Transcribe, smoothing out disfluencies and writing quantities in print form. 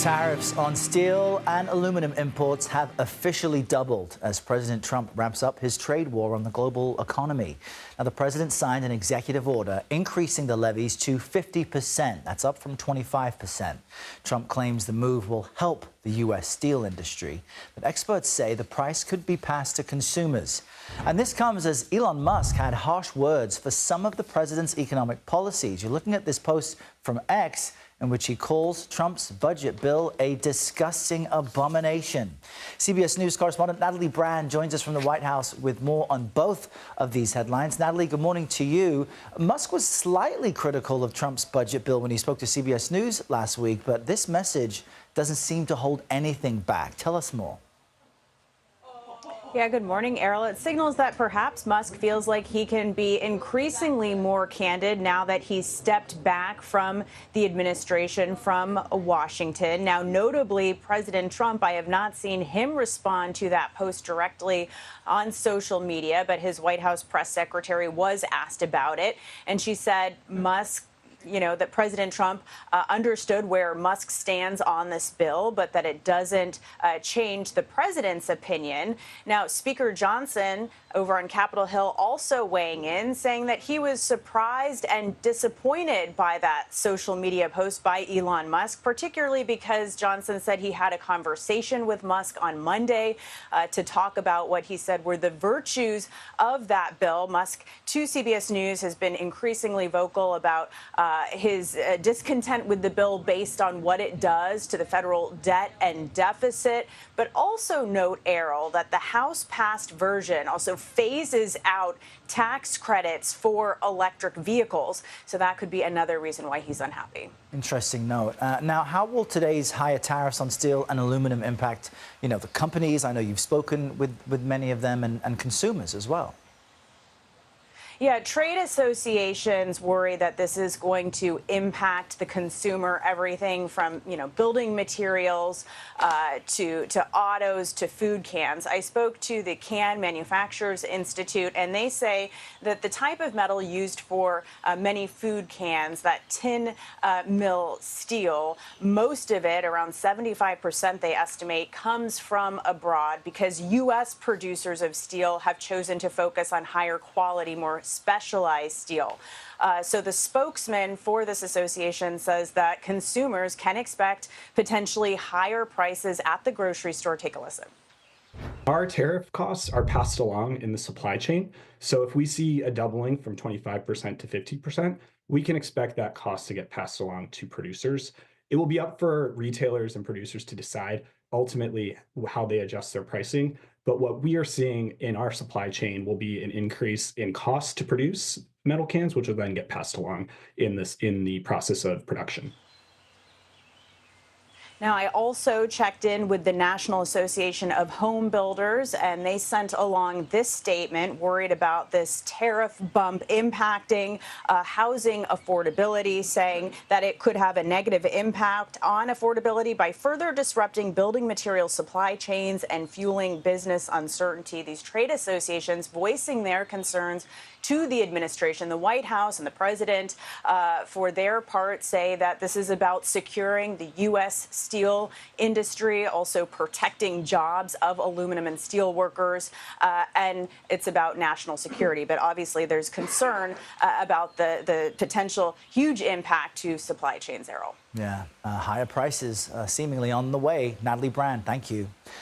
Tariffs on steel and aluminum imports have officially doubled as President Trump ramps up his trade war on the global economy. Now, the president signed an executive order increasing the levies to 50%. That's up from 25%. Trump claims the move will help the U.S. steel industry, but experts say the price could be passed to consumers. And this comes as Elon Musk had harsh words for some of the president's economic policies. You're looking at this post from X, in which he calls Trump's budget bill a disgusting abomination. CBS News correspondent Natalie Brand joins us from the White House with more on both of these headlines. Natalie, good morning to you. Musk was slightly critical of Trump's budget bill when he spoke to CBS News last week, but this message doesn't seem to hold anything back. Tell us more. Yeah, good morning, Errol. It signals that perhaps Musk feels like he can be increasingly more candid now that he's stepped back from the administration, from Washington. Now, notably, President Trump, I have not seen him respond to that post directly on social media, but his White House press secretary was asked about it, and she said that President Trump understood where Musk stands on this bill, but that it doesn't change the president's opinion. Now, Speaker Johnson over on Capitol Hill also weighing in, saying that he was surprised and disappointed by that social media post by Elon Musk, particularly because Johnson said he had a conversation with Musk on Monday to talk about what he said were the virtues of that bill. Musk, to CBS News, has been increasingly vocal about his discontent with the bill based on what it does to the federal debt and deficit, but also note, Errol, that the House-passed version also phases out tax credits for electric vehicles. So that could be another reason why he's unhappy. Interesting note. Now, how will today's higher tariffs on steel and aluminum impact, the companies? I know you've spoken with many of them and consumers as well. Yeah, trade associations worry that this is going to impact the consumer, everything from, building materials to autos to food cans. I spoke to the Can Manufacturers Institute, and they say that the type of metal used for many food cans, that tin mill steel, most of it, around 75%, they estimate, comes from abroad because U.S. producers of steel have chosen to focus on higher quality, more specialized steel. So the spokesman for this association says that consumers can expect potentially higher prices at the grocery store. Take a listen. Our tariff costs are passed along in the supply chain. So if we see a doubling from 25% to 50%, we can expect that cost to get passed along to producers. It will be up for retailers and producers to decide ultimately how they adjust their pricing. But what we are seeing in our supply chain will be an increase in cost to produce metal cans, which will then get passed along in the process of production. Now, I also checked in with the National Association of Home Builders, and they sent along this statement worried about this tariff bump impacting housing affordability, saying that it could have a negative impact on affordability by further disrupting building material supply chains and fueling business uncertainty. These trade associations voicing their concerns to the administration. The White House and the president, for their part, say that this is about securing the U.S. steel industry, also protecting jobs of aluminum and steel workers, and it's about national security. But obviously, there's concern about the potential huge impact to supply chains, Errol. Yeah, higher prices seemingly on the way. Natalie Brand, thank you.